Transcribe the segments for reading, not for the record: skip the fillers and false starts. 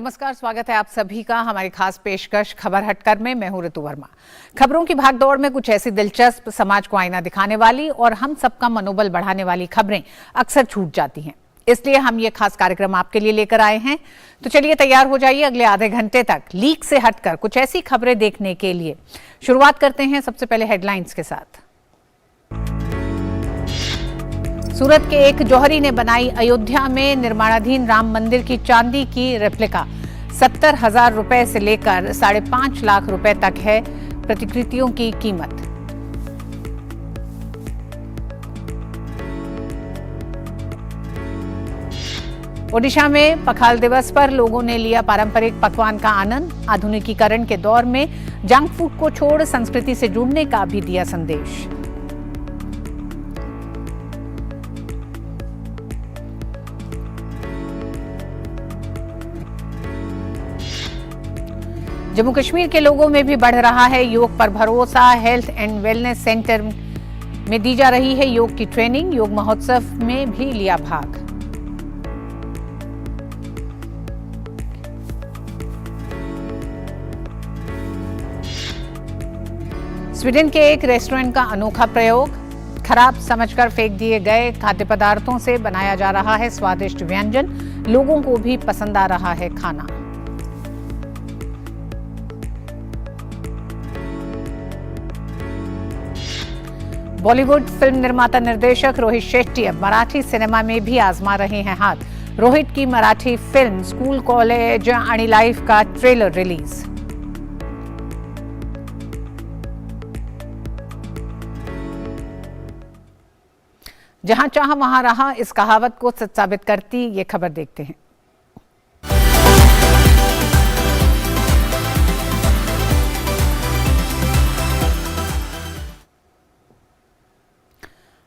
नमस्कार, स्वागत है आप सभी का हमारी खास पेशकश खबर हटकर में। मैं हूं ऋतु वर्मा। खबरों की भागदौड़ में कुछ ऐसी दिलचस्प, समाज को आईना दिखाने वाली और हम सबका मनोबल बढ़ाने वाली खबरें अक्सर छूट जाती हैं। इसलिए हम ये खास कार्यक्रम आपके लिए लेकर आए हैं। तो चलिए तैयार हो जाइए अगले आधे घंटे तक लीक से हटकर कुछ ऐसी खबरें देखने के लिए। शुरुआत करते हैं सबसे पहले हेडलाइंस के साथ। सूरत के एक जौहरी ने बनाई अयोध्या में निर्माणाधीन राम मंदिर की चांदी की रेप्लिका। 70,000 रुपए से लेकर 5.5 लाख रुपए तक है प्रतिकृतियों की कीमत। ओडिशा में पखाल दिवस पर लोगों ने लिया पारंपरिक पकवान का आनंद। आधुनिकीकरण के दौर में जंक फूड को छोड़ संस्कृति से जुड़ने का भी दिया संदेश। जम्मू कश्मीर के लोगों में भी बढ़ रहा है योग पर भरोसा। हेल्थ एंड वेलनेस सेंटर में दी जा रही है योग की ट्रेनिंग। योग महोत्सव में भी लिया भाग। स्वीडन के एक रेस्टोरेंट का अनोखा प्रयोग। खराब समझकर फेंक दिए गए खाद्य पदार्थों से बनाया जा रहा है स्वादिष्ट व्यंजन। लोगों को भी पसंद आ रहा है खाना। बॉलीवुड फिल्म निर्माता निर्देशक रोहित शेट्टी अब मराठी सिनेमा में भी आजमा रहे हैं हाथ। रोहित की मराठी फिल्म स्कूल कॉलेज आणि लाइफ का ट्रेलर रिलीज। जहां चाह वहां रहा, इस कहावत को सच साबित करती ये खबर देखते हैं।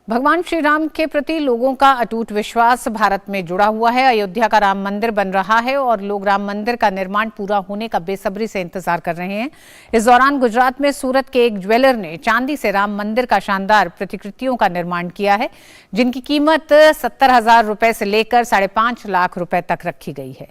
भगवान श्री राम के प्रति लोगों का अटूट विश्वास भारत में जुड़ा हुआ है। अयोध्या का राम मंदिर बन रहा है और लोग राम मंदिर का निर्माण पूरा होने का बेसब्री से इंतजार कर रहे हैं। इस दौरान गुजरात में सूरत के एक ज्वेलर ने चांदी से राम मंदिर का शानदार प्रतिकृतियों का निर्माण किया है, जिनकी कीमत 70,000 रुपए से लेकर 5.5 लाख रुपए तक रखी गई है।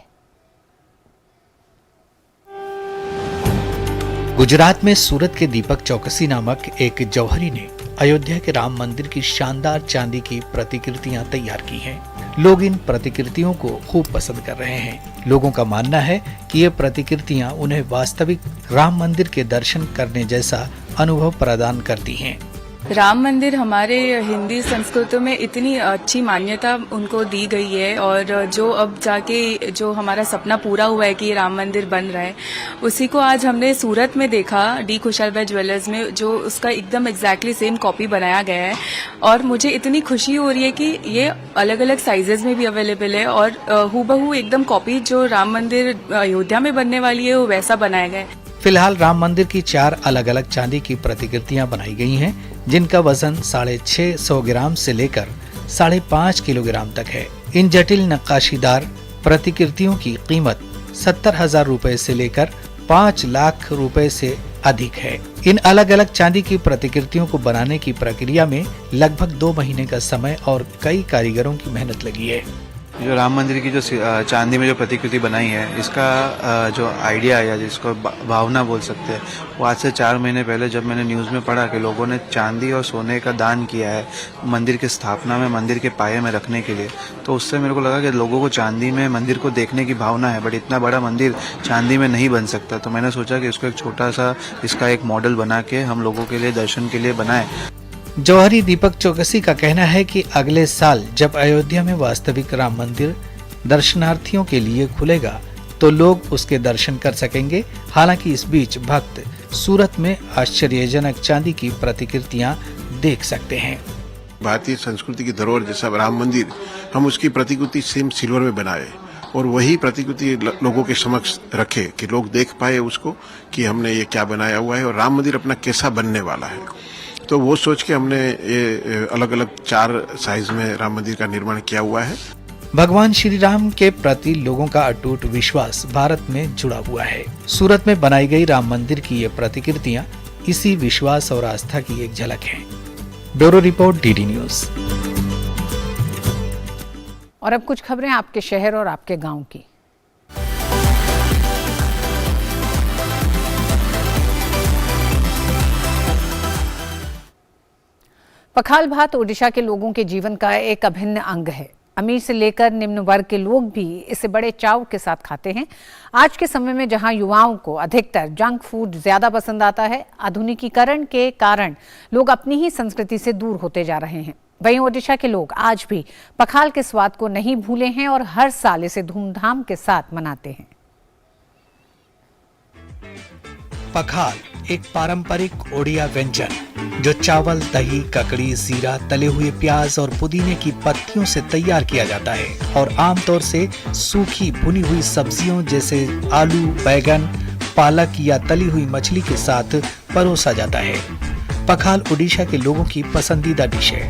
गुजरात में सूरत के दीपक चौकसी नामक एक जौहरी ने अयोध्या के राम मंदिर की शानदार चांदी की प्रतिकृतियां तैयार की हैं। लोग इन प्रतिकृतियों को खूब पसंद कर रहे हैं। लोगों का मानना है कि ये प्रतिकृतियां उन्हें वास्तविक राम मंदिर के दर्शन करने जैसा अनुभव प्रदान करती हैं। राम मंदिर हमारे हिंदी संस्कृति में इतनी अच्छी मान्यता उनको दी गई है और जो अब जाके जो हमारा सपना पूरा हुआ है कि राम मंदिर बन रहा है, उसी को आज हमने सूरत में देखा डी खुशहाल ज्वेलर्स में, जो उसका एकदम एग्जैक्टली सेम कॉपी बनाया गया है। और मुझे इतनी खुशी हो रही है कि ये अलग अलग साइजेस में भी अवेलेबल है और हूबहू एकदम कॉपी जो राम मंदिर अयोध्या में बनने वाली है वो वैसा बनाया गया है। फिलहाल राम मंदिर की 4 अलग अलग चांदी की प्रतिकृतियां बनाई गई हैं, जिनका वजन 650 ग्राम से लेकर 5.5 किलोग्राम तक है। इन जटिल नक्काशीदार प्रतिकृतियों की कीमत 70,000 रुपए से लेकर 5 लाख रुपए से अधिक है। इन अलग अलग चांदी की प्रतिकृतियों को बनाने की प्रक्रिया में लगभग 2 महीने का समय और कई कारीगरों की मेहनत लगी है। जो राम मंदिर की जो चांदी में जो प्रतिकृति बनाई है, इसका जो आइडिया है या जिसको भावना बोल सकते हैं, वो आज से 4 महीने पहले जब मैंने न्यूज़ में पढ़ा कि लोगों ने चांदी और सोने का दान किया है मंदिर की स्थापना में, मंदिर के पाए में रखने के लिए, तो उससे मेरे को लगा कि लोगों को चांदी में मंदिर को देखने की भावना है, बट इतना बड़ा मंदिर चांदी में नहीं बन सकता। तो मैंने सोचा कि इसको एक छोटा सा इसका एक मॉडल बना के हम लोगों के लिए दर्शन के लिए बनाए। जौहरी दीपक चौकसी का कहना है कि अगले साल जब अयोध्या में वास्तविक राम मंदिर दर्शनार्थियों के लिए खुलेगा तो लोग उसके दर्शन कर सकेंगे। हालांकि इस बीच भक्त सूरत में आश्चर्यजनक चांदी की प्रतिकृतियां देख सकते हैं। भारतीय संस्कृति की धरोहर जैसा राम मंदिर, हम उसकी प्रतिकृति सेम सिल्वर में बनाए और वही प्रतिकृति लोगों के समक्ष रखे कि लोग देख पाए उसको कि हमने ये क्या बनाया हुआ है और राम मंदिर अपना कैसा बनने वाला है। तो वो सोच के हमने ये अलग अलग 4 साइज में राम मंदिर का निर्माण किया हुआ है। भगवान श्री राम के प्रति लोगों का अटूट विश्वास भारत में जुड़ा हुआ है। सूरत में बनाई गई राम मंदिर की ये प्रतिकृतियां इसी विश्वास और आस्था की एक झलक है। Bureau report, DD news. और अब कुछ खबरें आपके शहर और आपके गांव की। पखाल भात ओडिशा के लोगों के जीवन का एक अभिन्न अंग है। अमीर से लेकर निम्न वर्ग के लोग भी इसे बड़े चाव के साथ खाते हैं। आज के समय में जहां युवाओं को अधिकतर जंक फूड ज्यादा पसंद आता है, आधुनिकीकरण के कारण लोग अपनी ही संस्कृति से दूर होते जा रहे हैं। वहीं ओडिशा के लोग आज भी पखाल के स्वाद को नहीं भूले हैं और हर साल इसे धूमधाम के साथ मनाते हैं। पखाल एक पारंपरिक ओडिया व्यंजन जो चावल, दही, ककड़ी, जीरा, तले हुए प्याज और पुदीने की पत्तियों से तैयार किया जाता है और आमतौर से सूखी भुनी हुई सब्जियों जैसे आलू, बैगन, पालक या तली हुई मछली के साथ परोसा जाता है। पखाल ओडिशा के लोगों की पसंदीदा डिश है।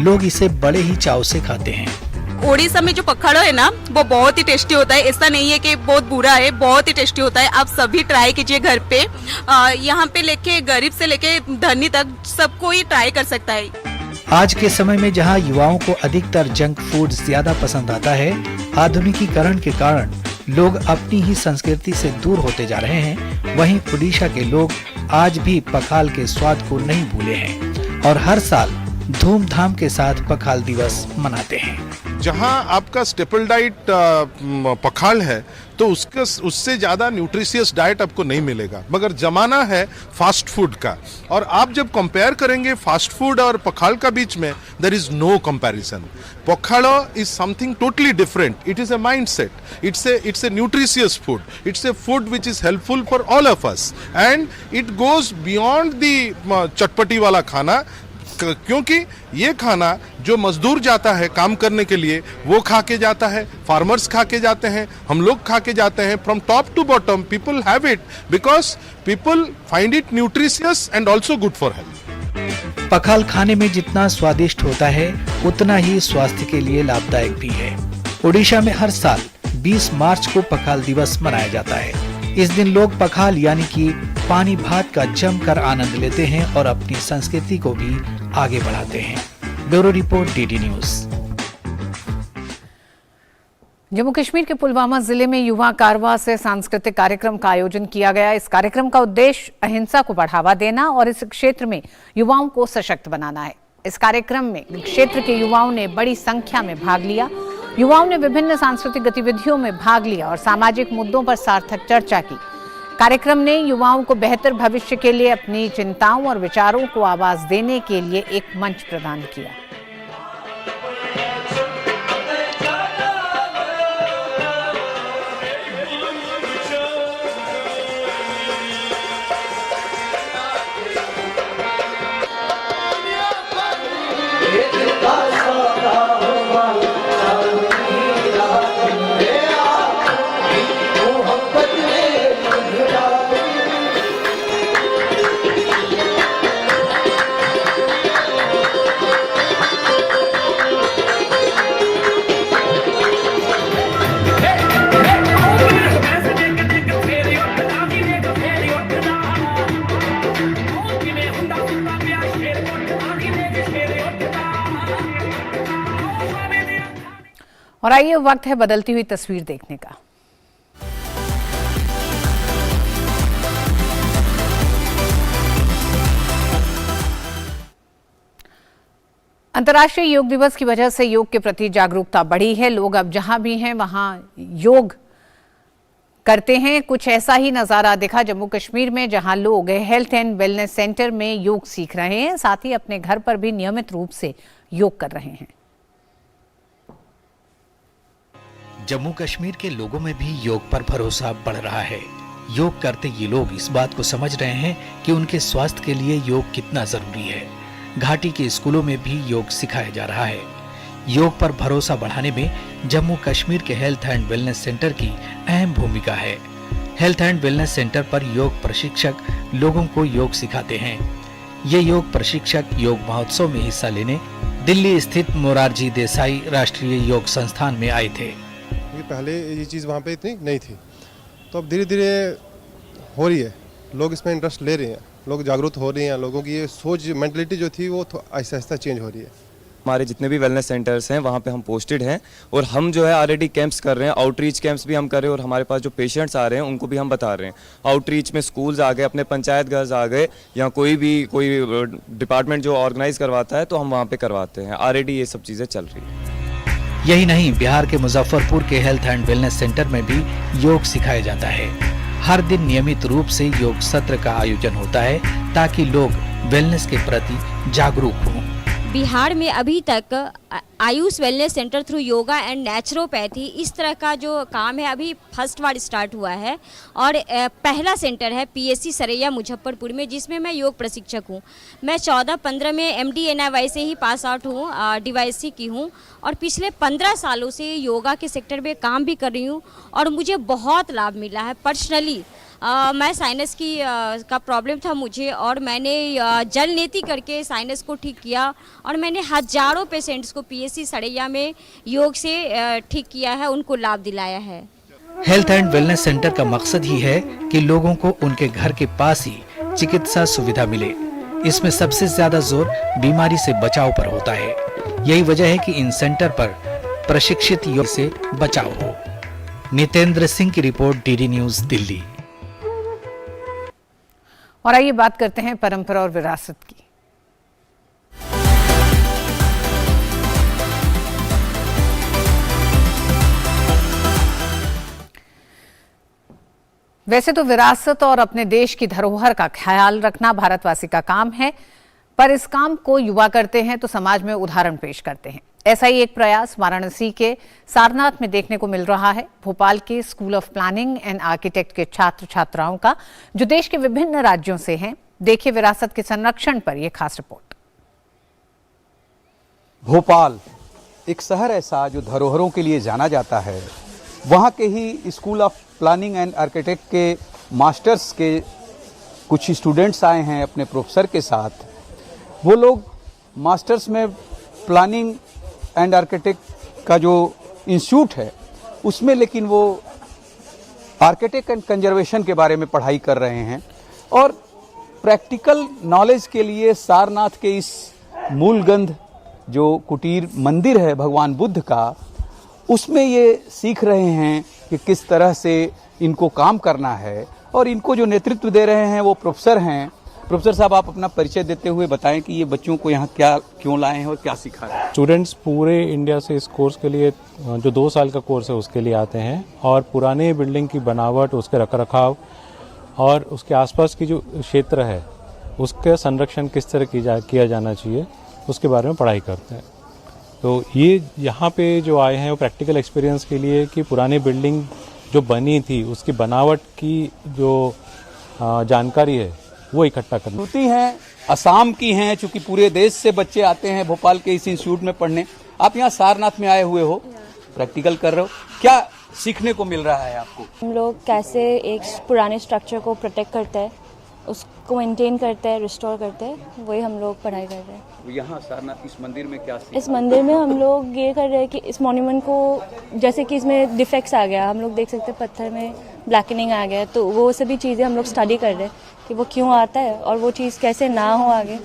लोग इसे बड़े ही चाव से खाते हैं। ओडिशा में जो पखाड़ो है ना, वो बहुत ही टेस्टी होता है। ऐसा नहीं है कि बहुत बुरा है, बहुत ही टेस्टी होता है। आप सभी ट्राई कीजिए घर पे। यहाँ पे लेके गरीब से लेके धनी तक सबको ही ट्राई कर सकता है। आज के समय में जहां युवाओं को अधिकतर जंक फूड ज्यादा पसंद आता है, आधुनिकीकरण के कारण लोग अपनी ही संस्कृति से दूर होते जा रहे हैं। वहीं ओडिशा के लोग आज भी पखाल के स्वाद को नहीं भूले हैं और हर साल धूमधाम के साथ पखाल दिवस मनाते हैं। जहां आपका स्टेपल डाइट पखाल है तो उससे ज्यादा न्यूट्रिशियस डाइट आपको नहीं मिलेगा। मगर जमाना है फास्ट फूड का, और आप जब कंपेयर करेंगे फास्ट फूड और पखाल का बीच में, there is no comparison. Pakhalo is something totally different. It is a mindset, it's a nutritious food, it's a food which is helpful for all of us and it goes beyond the चटपटी वाला खाना। क्योंकि ये खाना जो मजदूर जाता है काम करने के लिए, वो खा के जाता है, फार्मर्स खा के जाते हैं, हम लोग खा के जाते हैं। From top to bottom people have it because people find it nutritious and also good for health. Pakhala खाने में जितना स्वादिष्ट होता है, उतना ही स्वास्थ्य के लिए लाभदायक भी है। ओडिशा में हर साल 20 मार्च को पखाल दिवस मनाया जाता है। इस दिन लोग पखाल यानी कि पानी भात का जमकर आनंद लेते हैं और अपनी संस्कृति को भी आगे बढ़ाते हैं। Bureau report, DD news. Jammu Kashmir के पुलवामा जिले में युवा कारवां से सांस्कृतिक कार्यक्रम का आयोजन किया गया। इस कार्यक्रम का उद्देश्य अहिंसा को बढ़ावा देना और इस क्षेत्र में युवाओं को सशक्त बनाना है। इस कार्यक्रम में क्षेत्र के युवाओं ने बड़ी संख्या में भाग लिया। युवाओं ने विभिन्न सांस्कृतिक गतिविधियों में भाग लिया और सामाजिक मुद्दों पर सार्थक चर्चा की। कार्यक्रम ने युवाओं को बेहतर भविष्य के लिए अपनी चिंताओं और विचारों को आवाज देने के लिए एक मंच प्रदान किया। और आइए वक्त है बदलती हुई तस्वीर देखने का। अंतर्राष्ट्रीय योग दिवस की वजह से योग के प्रति जागरूकता बढ़ी है। लोग अब जहां भी हैं वहां योग करते हैं। कुछ ऐसा ही नजारा दिखा जम्मू कश्मीर में, जहां लोग हेल्थ एंड वेलनेस सेंटर में योग सीख रहे हैं, साथ ही अपने घर पर भी नियमित रूप से योग कर रहे हैं। जम्मू कश्मीर के लोगों में भी योग पर भरोसा बढ़ रहा है। योग करते ये लोग इस बात को समझ रहे हैं कि उनके स्वास्थ्य के लिए योग कितना जरूरी है। घाटी के स्कूलों में भी योग सिखाया जा रहा है। योग पर भरोसा बढ़ाने में जम्मू कश्मीर के हेल्थ एंड वेलनेस सेंटर की अहम भूमिका है। हेल्थ एंड वेलनेस सेंटर पर योग प्रशिक्षक लोगों को योग सिखाते हैं। ये योग प्रशिक्षक योग महोत्सव में हिस्सा लेने दिल्ली स्थित मोरारजी देसाई राष्ट्रीय योग संस्थान में आए थे। पहले ये चीज़ वहाँ पे इतनी नहीं थी, तो अब धीरे धीरे हो रही है। लोग इसमें इंटरेस्ट ले रहे हैं, लोग जागरूक हो रहे हैं। लोगों की ये सोच, मेंटलिटी जो थी वो आहिस्ता आहिस्ता चेंज हो रही है। हमारे जितने भी वेलनेस सेंटर्स हैं वहाँ पे हम पोस्टेड हैं और हम जो है ऑलरेडी कैंप्स कर रहे हैं, आउटरीच कैंप्स भी हम कर रहे हैं और हमारे पास जो पेशेंट्स आ रहे हैं उनको भी हम बता रहे हैं। आउटरीच में स्कूल्स आ गए, अपने पंचायत घर आ गए, या कोई डिपार्टमेंट जो ऑर्गेनाइज करवाता है तो हम वहाँ पे करवाते हैं। ऑलरेडी ये सब चीज़ें चल रही हैं। यही नहीं, बिहार के मुजफ्फरपुर के हेल्थ एंड वेलनेस सेंटर में भी योग सिखाया जाता है। हर दिन नियमित रूप से योग सत्र का आयोजन होता है ताकि लोग वेलनेस के प्रति जागरूक हों। बिहार में अभी तक Ayush wellness centre through yoga and naturopathy इस तरह का जो काम है अभी फर्स्ट बार स्टार्ट हुआ है और पहला सेंटर है पीएससी सरैया मुजफ्फरपुर में, जिसमें मैं योग प्रशिक्षक हूँ। मैं 14-15 में MD-NIY से ही पास आउट हूँ, DYSC की हूँ और पिछले 15 सालों से योगा के सेक्टर में काम भी कर रही हूँ और मुझे बहुत लाभ मिला है पर्सनली। मैं साइनस की का प्रॉब्लम था मुझे और मैंने जल नेति करके साइनस को ठीक किया और मैंने हजारों पेशेंट्स को पीएससी सरैया में योग से ठीक किया है, उनको लाभ दिलाया है। हेल्थ एंड वेलनेस सेंटर का मकसद ही है कि लोगों को उनके घर के पास ही चिकित्सा सुविधा मिले। इसमें सबसे ज्यादा जोर बीमारी से बचाव पर होता है। यही वजह है कि इन सेंटर पर प्रशिक्षित योग से बचाव हो। नितेंद्र सिंह की रिपोर्ट, DD न्यूज, दिल्ली। और आइए बात करते हैं परंपरा और विरासत की। वैसे तो विरासत और अपने देश की धरोहर का ख्याल रखना भारतवासी का काम है, पर इस काम को युवा करते हैं तो समाज में उदाहरण पेश करते हैं। ऐसा ही एक प्रयास वाराणसी के सारनाथ में देखने को मिल रहा है। भोपाल के school of planning and architect के छात्र छात्राओं का, जो देश के विभिन्न राज्यों से हैं। देखिए विरासत के संरक्षण पर यह खास रिपोर्ट। भोपाल एक शहर ऐसा जो धरोहरों के लिए जाना जाता है। वहाँ के ही school of planning and architect के मास्टर्स के कुछ स्टूडेंट्स आए हैं अपने प्रोफेसर के साथ। वो लोग मास्टर्स में प्लानिंग एंड आर्किटेक्ट का जो इंस्टीट्यूट है उसमें, लेकिन वो आर्किटेक्ट एंड कंजर्वेशन के बारे में पढ़ाई कर रहे हैं और प्रैक्टिकल नॉलेज के लिए सारनाथ के इस मूलगंध जो कुटीर मंदिर है भगवान बुद्ध का, उसमें ये सीख रहे हैं कि किस तरह से इनको काम करना है। और इनको जो नेतृत्व दे रहे हैं वो प्रोफेसर हैं। प्रोफेसर साहब, आप अपना परिचय देते हुए बताएं कि ये बच्चों को यहाँ क्या क्यों लाए हैं और क्या सिखा रहे हैं। स्टूडेंट्स पूरे इंडिया से इस कोर्स के लिए, जो 2 साल का कोर्स है उसके लिए आते हैं और पुराने बिल्डिंग की बनावट, उसके रखरखाव और उसके आसपास की जो क्षेत्र है उसका संरक्षण किस तरह किया जाना चाहिए उसके बारे में पढ़ाई करते हैं। तो ये यहाँ पे जो आए हैं वो प्रैक्टिकल एक्सपीरियंस के लिए कि पुरानी बिल्डिंग जो बनी थी उसकी बनावट की जो जानकारी है वो इकट्ठा करना। श्रुति हैं, असम की हैं, चूंकि पूरे देश से बच्चे आते हैं भोपाल के इस इंस्टीट्यूट में पढ़ने। आप यहाँ सारनाथ में आए हुए हो, प्रैक्टिकल कर रहे हो, क्या सीखने को मिल रहा है आपको? हम लोग कैसे एक पुराने स्ट्रक्चर को प्रोटेक्ट करते हैं, उसको मेंटेन करते हैं, रिस्टोर करते हैं, वही हम लोग पढ़ाई कर रहे हैं। यहाँ सारनाथ इस मंदिर में क्या इस मंदिर में हम लोग ये कर रहे हैं कि इस मॉन्यूमेंट को, जैसे कि इसमें डिफेक्ट्स आ गया, हम लोग देख सकते हैं पत्थर में ब्लैकनिंग आ गया, तो वो सभी चीज़ें हम लोग स्टडी कर रहे हैं कि वो क्यों आता है और वो चीज़ कैसे ना हो आगे।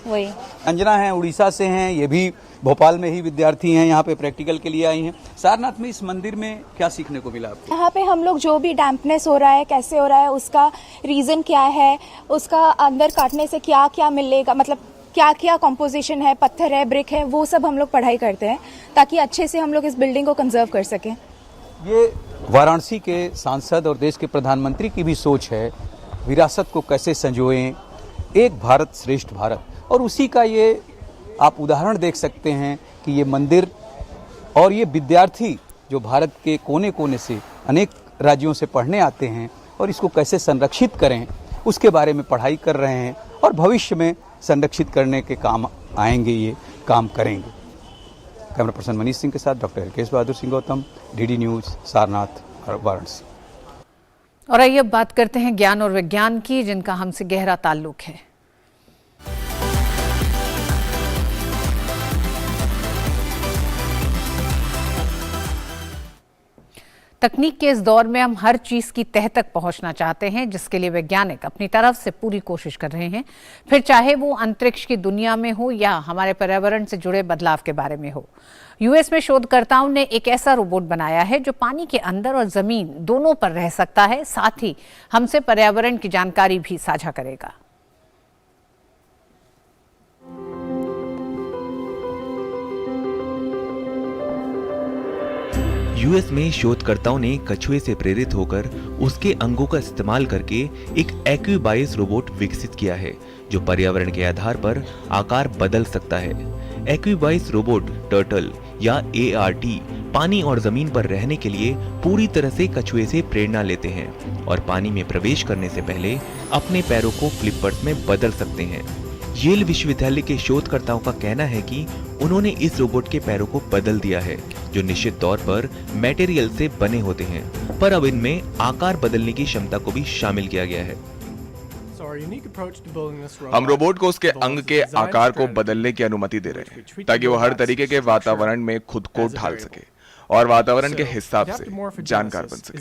वही अंजना है, उड़ीसा से हैं, ये भी भोपाल में ही विद्यार्थी हैं, यहाँ पे प्रैक्टिकल के लिए आई हैं। सारनाथ में इस मंदिर में क्या सीखने को मिला आपको? यहाँ पे हम लोग जो भी डैम्पनेस हो रहा है, कैसे हो रहा है, उसका रीजन क्या है, उसका अंदर काटने से क्या क्या मिलेगा, मतलब क्या क्या कॉम्पोजिशन है, पत्थर है, ब्रिक है, वो सब हम लोग पढ़ाई करते हैं ताकि अच्छे से हम लोग इस बिल्डिंग को कंजर्व कर सकें। ये वाराणसी के सांसद और देश के प्रधानमंत्री की भी सोच है, विरासत को कैसे संजोएं, एक भारत श्रेष्ठ भारत। और उसी का ये आप उदाहरण देख सकते हैं कि ये मंदिर और ये विद्यार्थी जो भारत के कोने कोने से अनेक राज्यों से पढ़ने आते हैं और इसको कैसे संरक्षित करें उसके बारे में पढ़ाई कर रहे हैं और भविष्य में संरक्षित करने के काम आएंगे, ये काम करेंगे। कैमरा पर्सन मनीष सिंह के साथ doctor हिरकेश Bahadur Singh Gautam, DD news, Sarnath और वाराणसी। और आइए अब बात करते हैं ज्ञान और विज्ञान की, जिनका हमसे गहरा ताल्लुक है। तकनीक के इस दौर में हम हर चीज की तह तक पहुंचना चाहते हैं, जिसके लिए वैज्ञानिक अपनी तरफ से पूरी कोशिश कर रहे हैं, फिर चाहे वो अंतरिक्ष की दुनिया में हो या हमारे पर्यावरण से जुड़े बदलाव के बारे में हो। यूएस में शोधकर्ताओं ने एक ऐसा रोबोट बनाया है जो पानी के अंदर और जमीन दोनों पर रह सकता है, साथ ही हमसे पर्यावरण की जानकारी भी साझा करेगा। यूएस में शोधकर्ताओं ने कछुए से प्रेरित होकर उसके अंगों का इस्तेमाल करके एक एक्विबाइस रोबोट विकसित किया है जो पर्यावरण के आधार पर आकार बदल सकता है। एक्विबाइस रोबोट टर्टल या ART पानी और जमीन पर रहने के लिए पूरी तरह से कछुए से प्रेरणा लेते हैं और पानी में प्रवेश करने से पहले अपने पैरों को फ्लिपर्स में बदल सकते हैं। येल विश्वविद्यालय के शोधकर्ताओं का कहना है कि उन्होंने इस रोबोट के पैरों को बदल दिया है जो निश्चित तौर पर मटेरियल से बने होते हैं, पर अब इनमें आकार बदलने की क्षमता को भी शामिल किया गया है। हम रोबोट को उसके अंग के आकार को बदलने की अनुमति दे रहे हैं ताकि वो हर तरीके के वातावरण में खुद को ढाल सके और वातावरण के हिसाब से जानकार बन सके।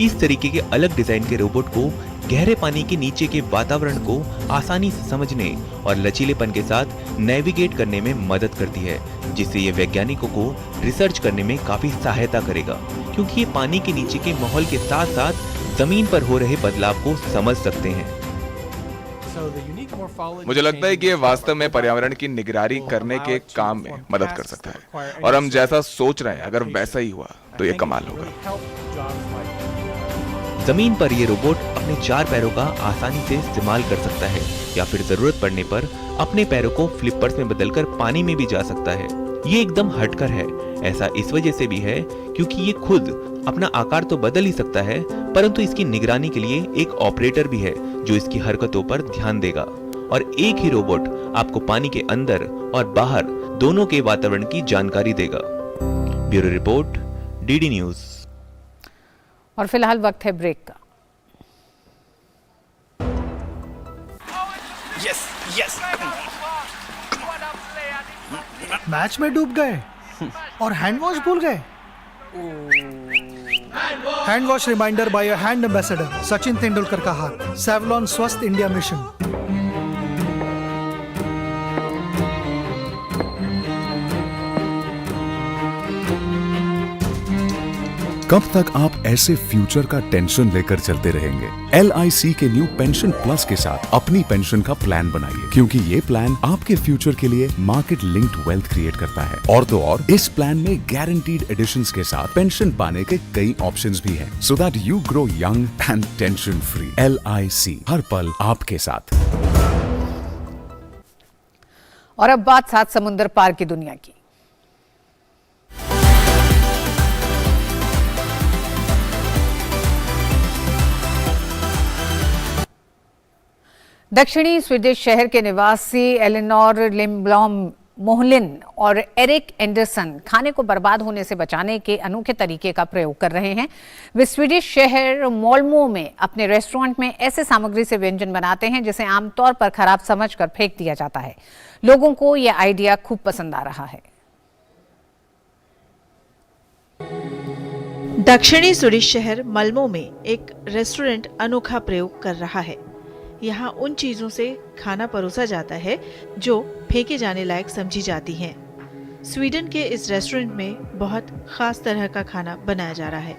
इस तरीके के अलग डिजाइन के रोबोट को गहरे पानी के नीचे के वातावरण को आसानी से समझने और लचीलेपन के साथ नेविगेट करने में मदद करती है, जिससे ये वैज्ञानिकों को रिसर्च करने में काफी सहायता करेगा, क्योंकि ये पानी के नीचे के माहौल के साथ साथ जमीन पर हो रहे बदलाव को समझ सकते हैं। मुझे लगता है कि ये वास्तव में पर्यावरण की निगरानी करने के काम में मदद कर सकता है और हम जैसा सोच रहे हैं अगर वैसा ही हुआ तो ये कमाल होगा। जमीन पर ये रोबोट अपने 4 पैरों का आसानी से इस्तेमाल कर सकता है या फिर जरूरत पड़ने पर अपने पैरों को फ्लिपर्स में बदलकर पानी में भी जा सकता है। ये एकदम हटकर है। ऐसा इस वजह से भी है क्योंकि ये खुद अपना आकार तो बदल ही सकता है, परंतु इसकी निगरानी के लिए एक ऑपरेटर भी है जो इसकी हरकतों पर ध्यान देगा और एक ही रोबोट आपको पानी के अंदर और बाहर दोनों के वातावरण की जानकारी देगा। Bureau report, DD news. और फिलहाल वक्त है ब्रेक का। यस यस मैच में डूब गए और हैंड वॉश भूल गए। Hand wash reminder by a hand ambassador Sachin Tendulkar का हाथ। सेवलॉन स्वस्थ इंडिया मिशन। कब तक आप ऐसे फ्यूचर का टेंशन लेकर चलते रहेंगे? LIC के न्यू पेंशन प्लस के साथ अपनी पेंशन का प्लान बनाइए, क्योंकि ये प्लान आपके फ्यूचर के लिए मार्केट लिंक्ड वेल्थ क्रिएट करता है। और तो और इस प्लान में गारंटीड एडिशंस के साथ पेंशन पाने के कई ऑप्शंस भी हैं, so that you grow young and tension free. LIC हर पल आपके साथ। और अब बात 7 समुंदर पार की दुनिया की। दक्षिणी स्वीडिश शहर के निवासी एलेनोर लिम्ब्लॉम मोहलिन और एरिक एंडरसन खाने को बर्बाद होने से बचाने के अनोखे तरीके का प्रयोग कर रहे हैं। वे स्वीडिश शहर मोल्मो में अपने रेस्टोरेंट में ऐसे सामग्री से व्यंजन बनाते हैं जिसे आमतौर पर खराब समझकर फेंक दिया जाता है। लोगों को यह आइडिया खूब पसंद आ रहा है। दक्षिणी स्वीडिश शहर मल्मो में एक रेस्टोरेंट अनोखा प्रयोग कर रहा है। यहाँ उन चीजों से खाना परोसा जाता है जो फेंके जाने लायक समझी जाती हैं। स्वीडन के इस रेस्टोरेंट में बहुत खास तरह का खाना बनाया जा रहा है।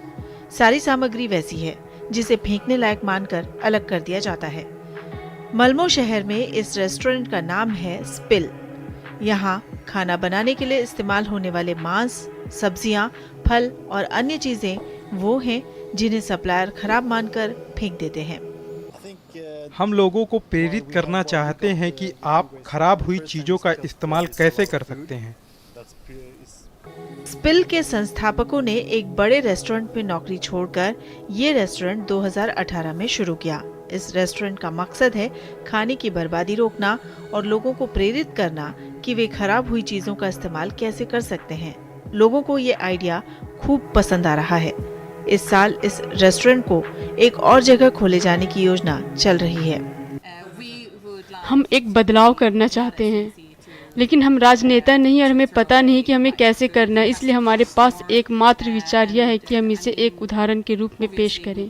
सारी सामग्री वैसी है जिसे फेंकने लायक मानकर अलग कर दिया जाता है। मल्मो शहर में इस रेस्टोरेंट का नाम है स्पिल। यहाँ खाना बनाने के लिए इस्तेमाल होने वाले मांस, सब्जियाँ, फल और अन्य चीजें वो हैं जिन्हें सप्लायर खराब मानकर फेंक देते हैं। हम लोगों को प्रेरित करना चाहते हैं कि आप खराब हुई चीजों का इस्तेमाल कैसे कर सकते हैं। स्पिल के संस्थापकों ने एक बड़े रेस्टोरेंट में नौकरी छोड़कर ये रेस्टोरेंट 2018 में शुरू किया। इस रेस्टोरेंट का मकसद है खाने की बर्बादी रोकना और लोगों को प्रेरित करना कि वे खराब हुई चीजों का इस्तेमाल कैसे कर सकते हैं। लोगों को ये आइडिया खूब पसंद आ रहा है। इस साल इस रेस्टोरेंट को एक और जगह खोले जाने की योजना चल रही है। हम एक बदलाव करना चाहते हैं। लेकिन हम राजनेता नहीं और हमें पता नहीं कि हमें कैसे करना है, इसलिए हमारे पास एकमात्र विचार यह है कि हम इसे एक उदाहरण के रूप में पेश करें।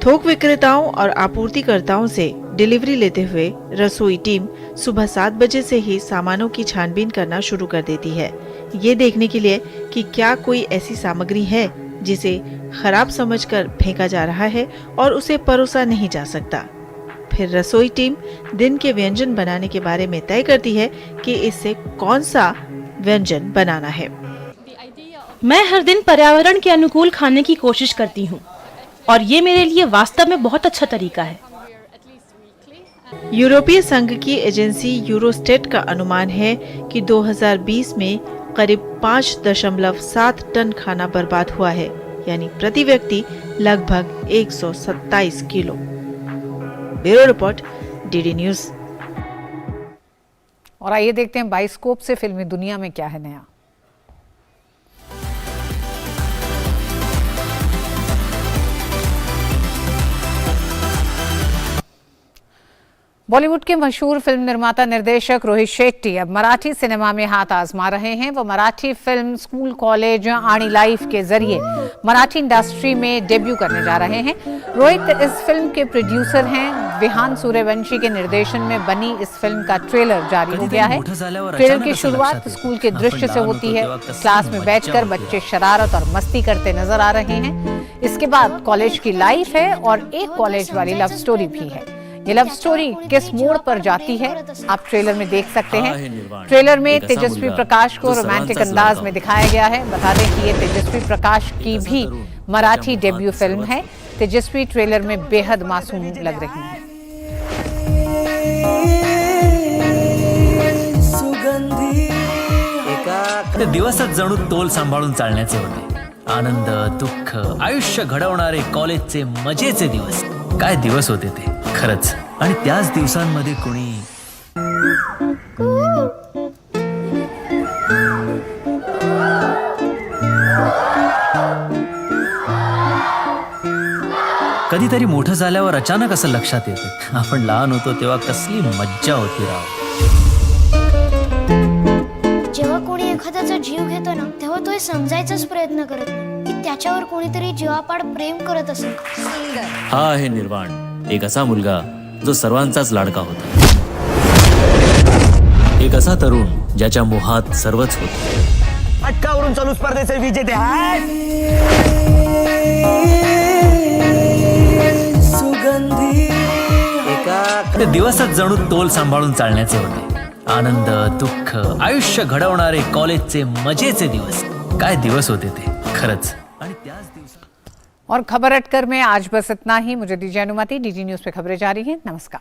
थोक विक्रेताओं और आपूर्तिकर्ताओं से डिलीवरी लेते हुए रसोई टीम सुबह 7 बजे से ही सामानों की छानबीन करना शुरू कर देती है, ये देखने के लिए कि क्या कोई ऐसी सामग्री है जिसे खराब समझकर फेंका जा रहा है और उसे परोसा नहीं जा सकता। फिर रसोई टीम दिन के व्यंजन बनाने के बारे में तय करती है कि इससे कौन सा व्यंजन बनाना है। मैं हर दिन पर्यावरण के अनुकूल खाने की कोशिश करती हूँ और ये मेरे लिए वास्तव में बहुत अच्छा तरीका है। यूरोपीय संघ की एजेंसी यूरोस्टेट का अनुमान है कि 2020 में करीब 5.7 टन खाना बर्बाद हुआ है, यानी प्रति व्यक्ति लगभग 127 kilo. Bureau report, DD news. और आइए देखते हैं बाइस्कोप से फिल्मी दुनिया में क्या है नया। बॉलीवुड के मशहूर फिल्म निर्माता निर्देशक रोहित शेट्टी अब मराठी सिनेमा में हाथ आजमा रहे हैं। वो मराठी फिल्म स्कूल कॉलेज आनी लाइफ के जरिए मराठी इंडस्ट्री में डेब्यू करने जा रहे हैं। रोहित इस फिल्म के प्रोड्यूसर हैं। विहान सूर्यवंशी के निर्देशन में बनी इस फिल्म का ट्रेलर जारी हो गया है। ट्रेलर की शुरुआत स्कूल के दृश्य से होती है। क्लास में बैठकर बच्चे शरारत और मस्ती करते नजर आ रहे हैं। इसके बाद कॉलेज की लाइफ है और एक कॉलेज वाली लव स्टोरी भी है। ये लव स्टोरी किस मोड़ पर जाती है आप ट्रेलर में देख सकते हैं। ट्रेलर में तेजस्वी प्रकाश को रोमांटिक अंदाज में दिखाया गया है। बता दें कि ये तेजस्वी प्रकाश की भी मराठी डेब्यू फिल्म है। तेजस्वी ट्रेलर में बेहद मासूम लग रही हैं। एका दिवसात जणू तोल सांभाळून चालण्याचे होते। आनंद, दुःख, आयुष्य घडवणारे कॉलेजचे मजेचे दिवस, काय दिवस होते ते खरंच। आणि त्याच दिवसांमध्ये कोणी कधीतरी मोठं झाल्यावर अचानक असं लक्षात येतं आपण लहान होतो तेव्हा कसली मज्जा होती राव। जेव्हा कोणी एखाद्याचा जीव घेतो ना तेव्हा तो हे समजायचाच प्रयत्न करत नाही की त्याच्यावर कोणीतरी जीवापाड प्रेम करत असेल। हा आहे निर्वाण, एक असा मुलगा जो सर्वांचाच लाडका होता, एक असा तरुण ज्याच्या मोहात सर्वच होतं। अटकावरून चालू स्पर्धेचे विजेते सुगंधी एका दिवसात जणू तोल सांभाळून चालण्याचे होते। आनंद, दुःख, आयुष्य घडवणारे कॉलेजचे मजेचे दिवस, काय दिवस होते ते खरंच। और खबर अटकर में आज बस इतना ही। मुझे दीजिए अनुमति। डीडी न्यूज पे खबरें जारी हैं। नमस्कार।